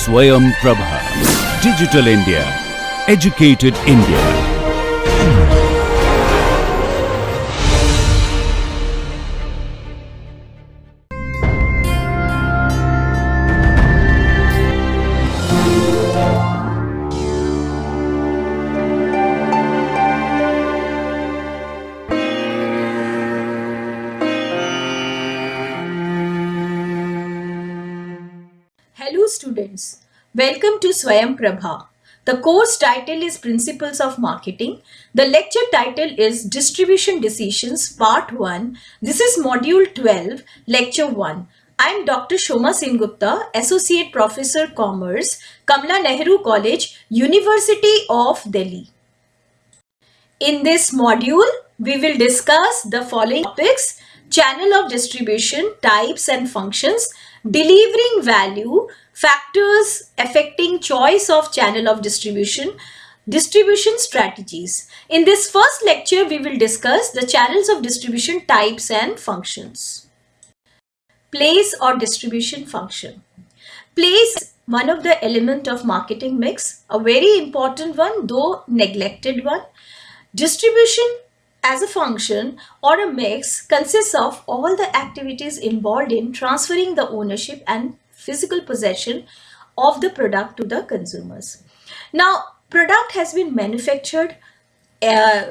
Swayam Prabha. Digital India. Educated India. Hello students, welcome to Swayam Prabha. The course title is Principles of Marketing. The lecture title is Distribution Decisions Part 1. This is Module 12, Lecture 1. I am Dr. Shoma Sengupta, Associate Professor Commerce, Kamla Nehru College, University of Delhi. In this module, we will discuss the following topics: channel of distribution, types and functions, delivering value, factors affecting choice of channel of distribution, distribution strategies. In this first lecture, we will discuss the channels of distribution, types and functions. Place or distribution function. Place is one of the element of marketing mix, a very important one, though neglected one. Distribution as a function or a mix consists of all the activities involved in transferring the ownership and physical possession of the product to the consumers. Now, product has been manufactured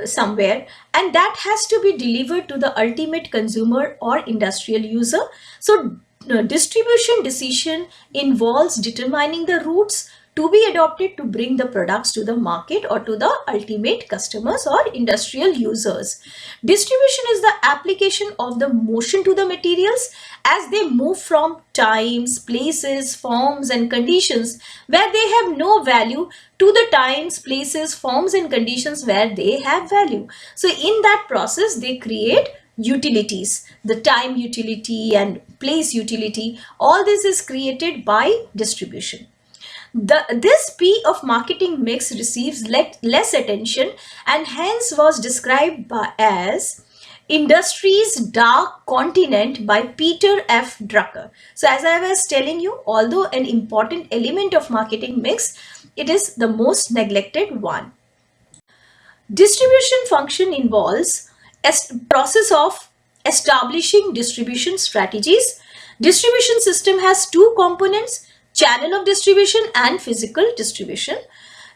somewhere and that has to be delivered to the ultimate consumer or industrial user. So, distribution decision involves determining the routes to be adopted to bring the products to the market or to the ultimate customers or industrial users. Distribution is the application of the motion to the materials as they move from times, places, forms and conditions where they have no value to the times, places, forms and conditions where they have value. So in that process, they create utilities, the time utility and place utility. All this is created by distribution. This P of marketing mix receives less attention and hence was described as Industry's Dark Continent by Peter F. Drucker. So as I was telling you, although an important element of marketing mix, it is the most neglected one. Distribution function involves a process of establishing distribution strategies. Distribution system has two components: channel of distribution and physical distribution.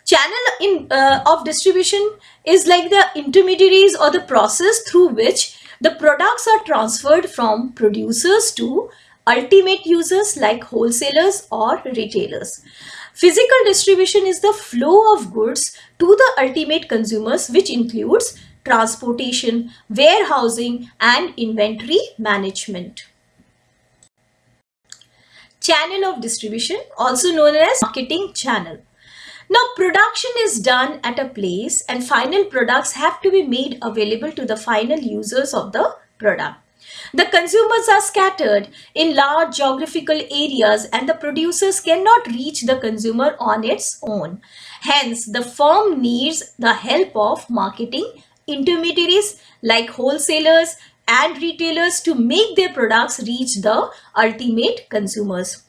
Channel of distribution is like the intermediaries or the process through which the products are transferred from producers to ultimate users like wholesalers or retailers. Physical distribution is the flow of goods to the ultimate consumers, which includes transportation, warehousing and inventory management. Channel of distribution, also known as marketing channel. Now, production is done at a place and final products have to be made available to the final users of the product. The consumers are scattered in large geographical areas and the producers cannot reach the consumer on its own. Hence, the firm needs the help of marketing intermediaries like wholesalers and retailers to make their products reach the ultimate consumers.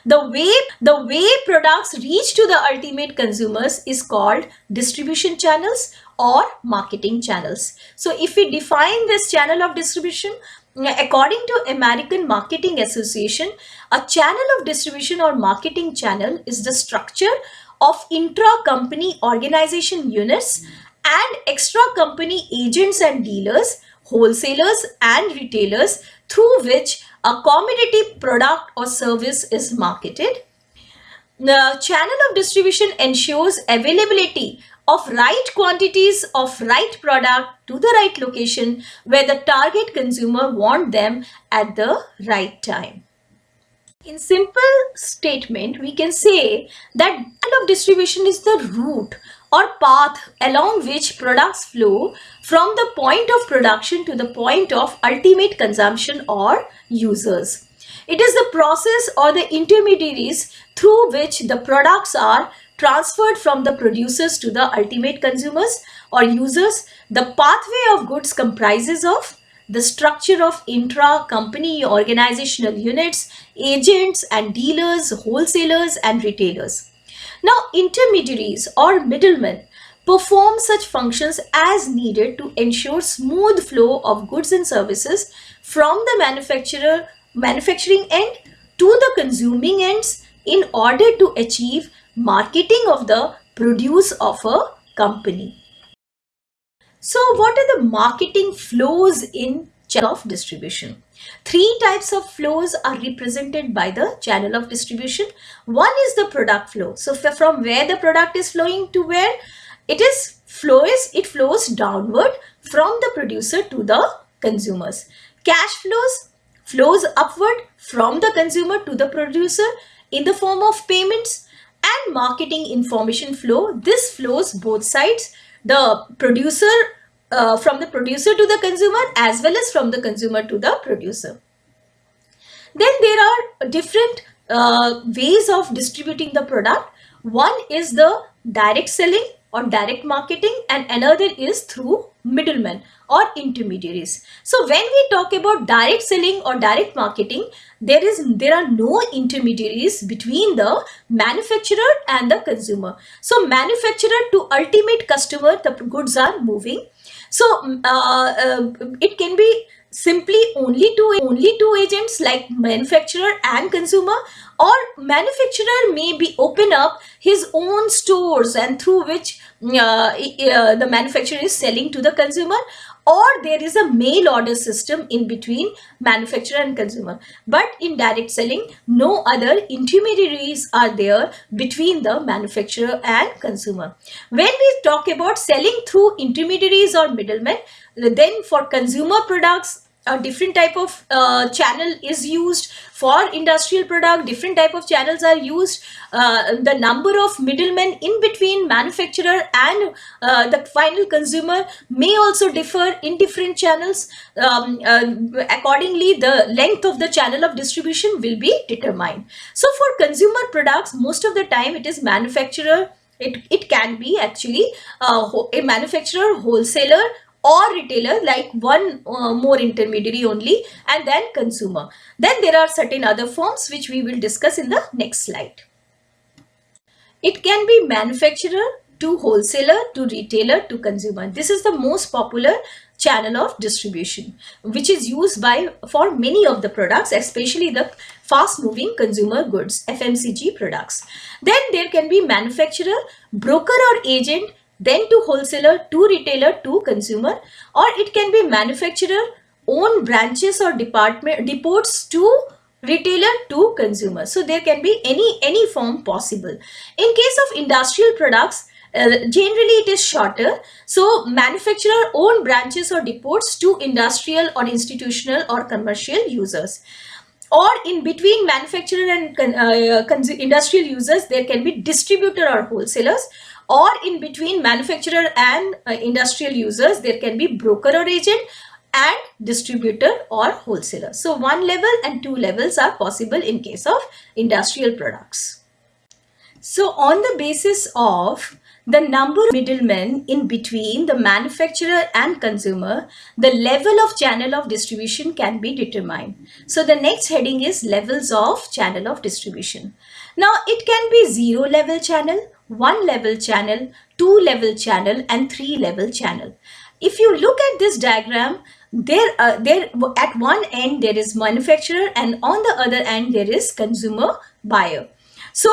The way products reach to the ultimate consumers is called distribution channels or marketing channels. So if we define this channel of distribution, according to American Marketing Association, a channel of distribution or marketing channel is the structure of intra-company organization units and extra-company agents and dealers, wholesalers and retailers through which a commodity product or service is marketed. The channel of distribution ensures availability of right quantities of right product to the right location where the target consumer wants them at the right time. In simple statement, we can say that channel of distribution is the route or path along which products flow from the point of production to the point of ultimate consumption or users. It is the process or the intermediaries through which the products are transferred from the producers to the ultimate consumers or users. The pathway of goods comprises of the structure of intra-company organizational units, agents and dealers, wholesalers and retailers. Now, intermediaries or middlemen perform such functions as needed to ensure smooth flow of goods and services from the manufacturing end to the consuming ends in order to achieve marketing of the produce of a company. So what are the marketing flows in channel of distribution? Three types of flows are represented by the channel of distribution. One is the product flow. So from where the product is flowing to where it flows downward from the producer to the consumers. Cash flows upward from the consumer to the producer in the form of payments. And marketing information flow, this flows both sides, the producer from the producer to the consumer as well as from the consumer to the producer. Then there are different ways of distributing the product. One is the direct selling or direct marketing, and another is through middlemen or intermediaries. So when we talk about direct selling or direct marketing, there are no intermediaries between the manufacturer and the consumer. So manufacturer to ultimate customer, the goods are moving. So it can be simply only two agents like manufacturer and consumer, or manufacturer may be open up his own stores and through which the manufacturer is selling to the consumer, or there is a mail order system in between manufacturer and consumer. But in direct selling, no other intermediaries are there between the manufacturer and consumer. When we talk about selling through intermediaries or middlemen, then for consumer products, a different type of channel is used. For industrial product, different type of channels are used. The number of middlemen in between manufacturer and the final consumer may also differ in different channels. Accordingly, the length of the channel of distribution will be determined. So for consumer products, most of the time it is manufacturer. It can be actually a manufacturer, wholesaler or retailer, like one more intermediary only, and then consumer. Then there are certain other forms which we will discuss in the next slide. It can be manufacturer to wholesaler to retailer to consumer. This is the most popular channel of distribution which is used for many of the products, especially the fast moving consumer goods, FMCG products. Then there can be manufacturer, broker or agent, then to wholesaler, to retailer, to consumer, or it can be manufacturer, own branches or depots to retailer to consumer. So there can be any form possible. In case of industrial products, generally it is shorter. So manufacturer, own branches or depots to industrial or institutional or commercial users. Or in between manufacturer and industrial users, there can be distributor or wholesalers. Or in between manufacturer and industrial users, there can be broker or agent and distributor or wholesaler. So one level and two levels are possible in case of industrial products. So on the basis of the number of middlemen in between the manufacturer and consumer, the level of channel of distribution can be determined. So the next heading is levels of channel of distribution. Now it can be 0 level channel, 1 level channel, 2 level channel and 3 level channel. If you look at this diagram, there at one end there is manufacturer and on the other end there is consumer buyer. So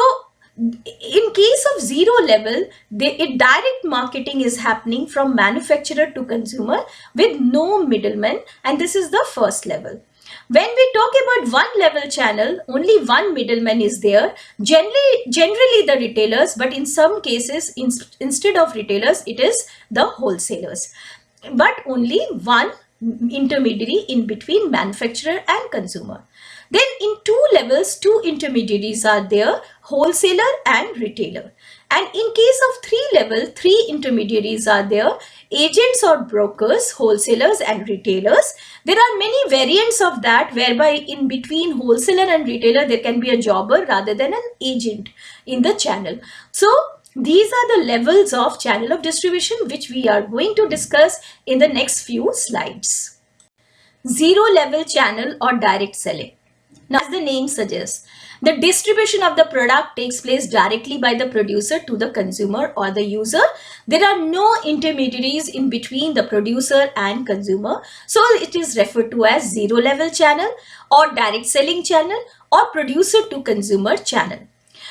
in case of 0 level, direct marketing is happening from manufacturer to consumer with no middleman, and this is the first level. When we talk about 1 level channel, only one middleman is there, generally the retailers, but in some cases instead of retailers it is the wholesalers, but only one intermediary in between manufacturer and consumer. Then in 2 levels, 2 intermediaries are there, wholesaler and retailer. And in case of 3 level, 3 intermediaries are there, agents or brokers, wholesalers and retailers. There are many variants of that, whereby in between wholesaler and retailer there can be a jobber rather than an agent in the channel. So these are the levels of channel of distribution which we are going to discuss in the next few slides. zero level channel or direct selling. Now, as the name suggests, the distribution of the product takes place directly by the producer to the consumer or the user. There are no intermediaries in between the producer and consumer. So it is referred to as zero level channel or direct selling channel or producer to consumer channel.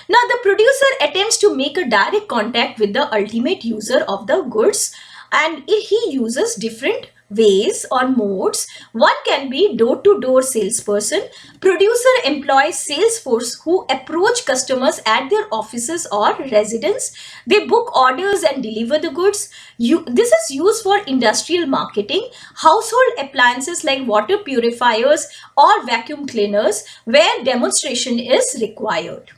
Now, the producer attempts to make a direct contact with the ultimate user of the goods, and he uses different ways or modes. One can be door-to-door salesperson. Producer employs sales force who approach customers at their offices or residence. They book orders and deliver the goods. This is used for industrial marketing, household appliances like water purifiers or vacuum cleaners, where demonstration is required.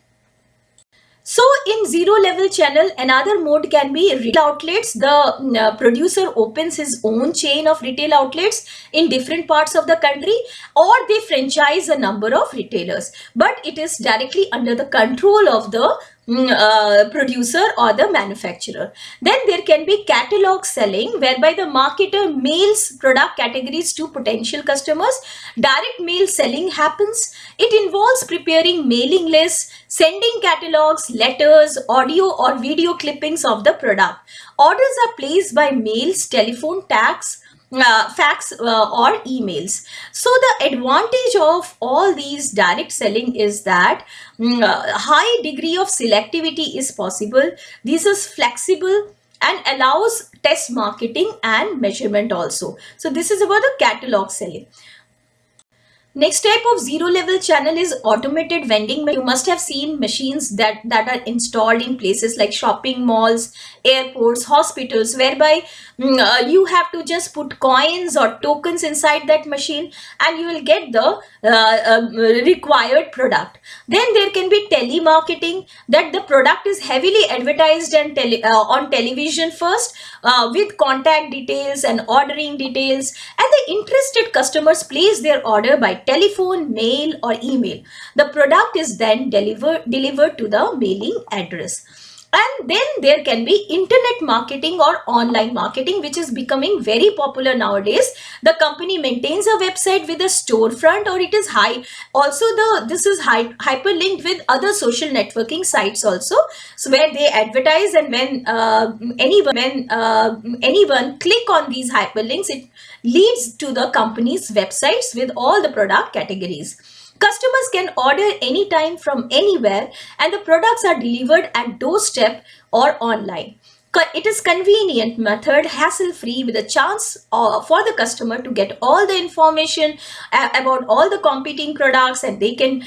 So in zero level channel, another mode can be retail outlets. The producer opens his own chain of retail outlets in different parts of the country, or they franchise a number of retailers, but it is directly under the control of the producer or the manufacturer. Then there can be catalog selling, whereby the marketer mails product categories to potential customers. Direct mail selling happens. It involves preparing mailing lists, sending catalogs, letters, audio or video clippings of the product. Orders are placed by mails, telephone, fax or emails. So the advantage of all these direct selling is that high degree of selectivity is possible. This is flexible and allows test marketing and measurement also. So this is about the catalog selling. Next type of zero level channel is automated vending. You must have seen machines that are installed in places like shopping malls, airports, hospitals, whereby you have to just put coins or tokens inside that machine and you will get the required product. Then there can be telemarketing, that the product is heavily advertised and on television first with contact details and ordering details, and the interested customers place their order by telephone, mail or email. The product is then delivered to the mailing address. And then there can be internet marketing or online marketing, which is becoming very popular nowadays. The company maintains a website with a storefront, or it is this is hyperlinked with other social networking sites also, so where they advertise, and when anyone click on these hyperlinks, it leads to the company's websites with all the product categories. Customers can order anytime from anywhere, and the products are delivered at doorstep or online. It is convenient method, hassle-free, with a chance for the customer to get all the information about all the competing products, and they can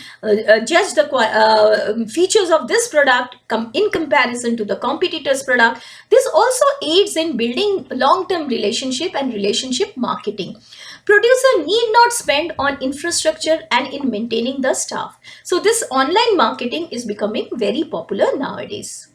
judge the features of this product in comparison to the competitor's product. This also aids in building long-term relationship and relationship marketing. Producer need not spend on infrastructure and in maintaining the staff. So this online marketing is becoming very popular nowadays.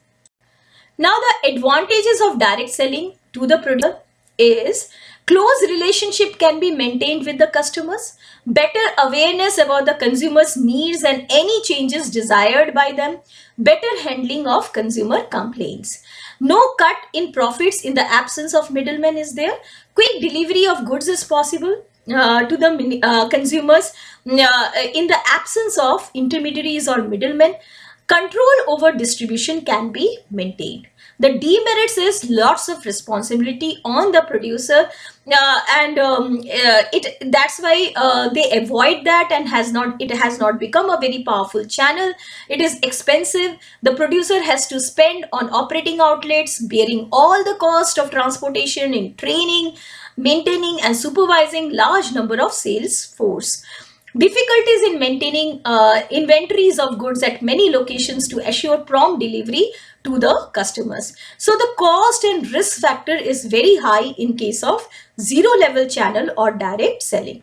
Now the advantages of direct selling to the producer is close relationship can be maintained with the customers, better awareness about the consumer's needs and any changes desired by them, better handling of consumer complaints. No cut in profits in the absence of middlemen is there. Quick delivery of goods is possible to the consumers in the absence of intermediaries or middlemen. Control over distribution can be maintained. The demerits is lots of responsibility on the producer, that's why they avoid that, and it has not become a very powerful channel. It is expensive. The producer has to spend on operating outlets, bearing all the cost of transportation, in training, maintaining and supervising large number of sales force. Difficulties in maintaining inventories of goods at many locations to assure prompt delivery to the customers. So the cost and risk factor is very high in case of zero level channel or direct selling.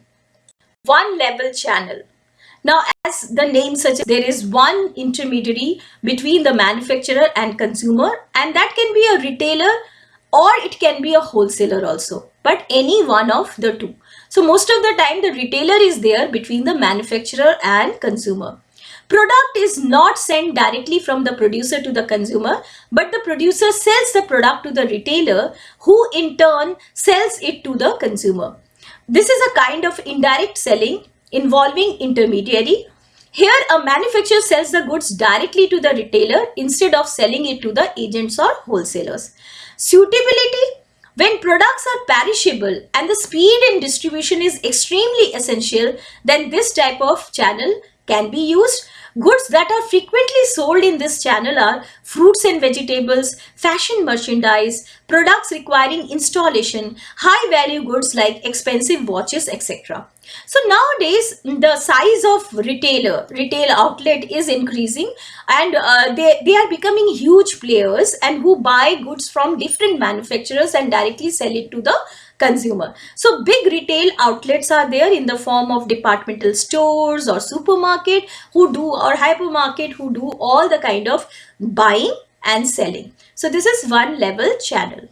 One level channel. Now, as the name suggests, there is one intermediary between the manufacturer and consumer, and that can be a retailer or it can be a wholesaler also, but any one of the two. So most of the time the retailer is there between the manufacturer and consumer. Product is not sent directly from the producer to the consumer, but the producer sells the product to the retailer, who in turn sells it to the consumer. This is a kind of indirect selling involving intermediary. Here, a manufacturer sells the goods directly to the retailer instead of selling it to the agents or wholesalers. Suitability: when products are perishable and the speed in distribution is extremely essential, then this type of channel can be used. Goods that are frequently sold in this channel are fruits and vegetables, fashion merchandise, products requiring installation, high value goods like expensive watches, etc. So nowadays the size of retail outlet is increasing, and they are becoming huge players and who buy goods from different manufacturers and directly sell it to the consumer. So big retail outlets are there in the form of departmental stores or supermarket who do, or hypermarket who do all the kind of buying and selling. So this is one level channel.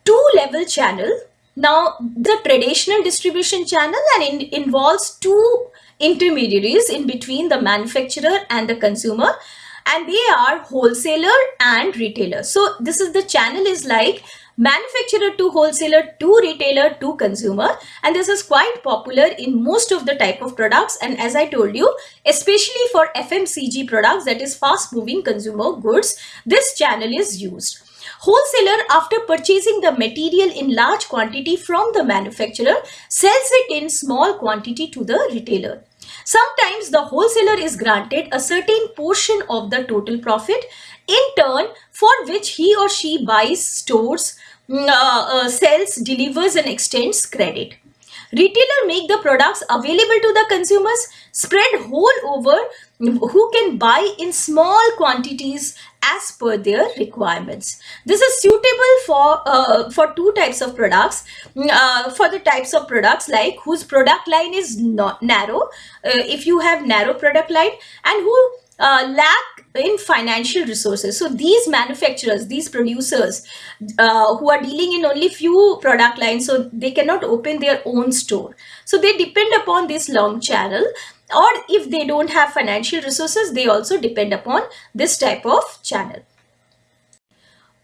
Two level channel. Now the traditional distribution channel and involves two intermediaries in between the manufacturer and the consumer, and they are wholesaler and retailer. So this is the channel is like manufacturer to wholesaler to retailer to consumer, and this is quite popular in most of the type of products, and as I told you, especially for FMCG products, that is fast moving consumer goods, this channel is used. Wholesaler, after purchasing the material in large quantity from the manufacturer, sells it in small quantity to the retailer. Sometimes the wholesaler is granted a certain portion of the total profit, in turn for which he or she buys, stores, sells, delivers and extends credit. Retailer make the products available to the consumers, spread whole over, who can buy in small quantities as per their requirements. This is suitable for two types of products. For the types of products like whose product line is not narrow, if you have narrow product line, and who lack in financial resources. So these manufacturers, these producers who are dealing in only few product lines, so they cannot open their own store. So they depend upon this long channel, or if they don't have financial resources, they also depend upon this type of channel.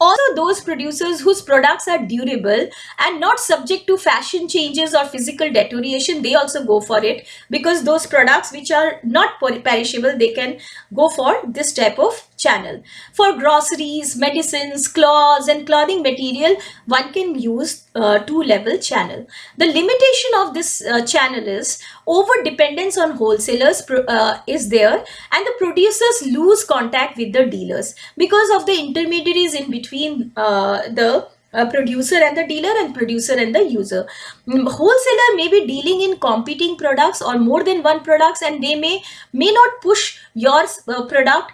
Also, those producers whose products are durable and not subject to fashion changes or physical deterioration, they also go for it, because those products which are not perishable, they can go for this type of channel. For groceries, medicines, clothes and clothing material, one can use two-level channel. The limitation of this channel is over dependence on wholesalers is there, and the producers lose contact with the dealers because of the intermediaries in between the producer and the dealer, and producer and the user. Wholesaler may be dealing in competing products or more than one products, and they may not push your product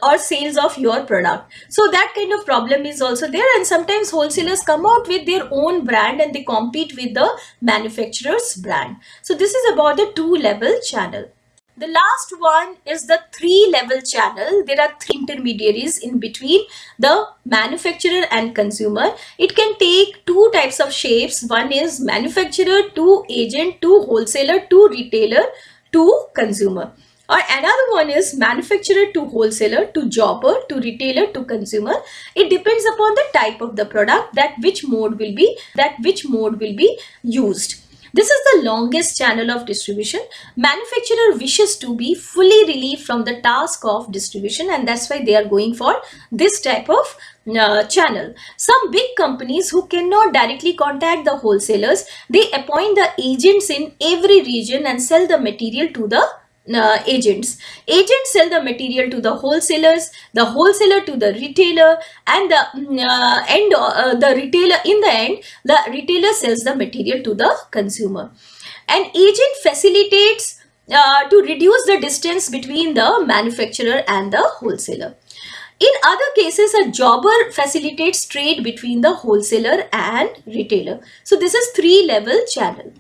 or sales of your product. So that kind of problem is also there, and sometimes wholesalers come out with their own brand and they compete with the manufacturer's brand. So this is about the two-level channel. The last one is the three-level channel. There are three intermediaries in between the manufacturer and consumer. It can take two types of shapes. One is manufacturer to agent to wholesaler to retailer to consumer. Or another one is manufacturer to wholesaler to jobber to retailer to consumer. It depends upon the type of the product that which mode will be used. This is the longest channel of distribution. Manufacturer wishes to be fully relieved from the task of distribution, and that's why they are going for this type of channel. Some big companies who cannot directly contact the wholesalers, they appoint the agents in every region and sell the material to the agents. Agents sell the material to the wholesalers, the wholesaler to the retailer, and the retailer sells the material to the consumer. An agent facilitates to reduce the distance between the manufacturer and the wholesaler. In other cases, a jobber facilitates trade between the wholesaler and retailer. So this is three-level channel.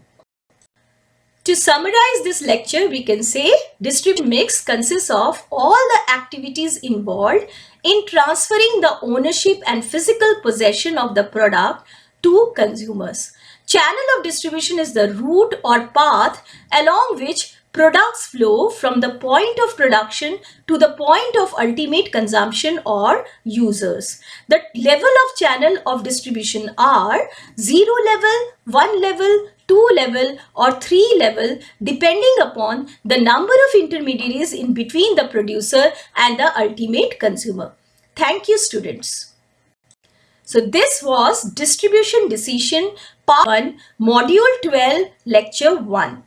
To summarize this lecture, we can say distribution mix consists of all the activities involved in transferring the ownership and physical possession of the product to consumers. Channel of distribution is the route or path along which products flow from the point of production to the point of ultimate consumption or users. The level of channel of distribution are 0 level, 1 level, 2 level or 3 level depending upon the number of intermediaries in between the producer and the ultimate consumer. Thank you, students. So this was Distribution Decision Part 1, Module 12, Lecture 1.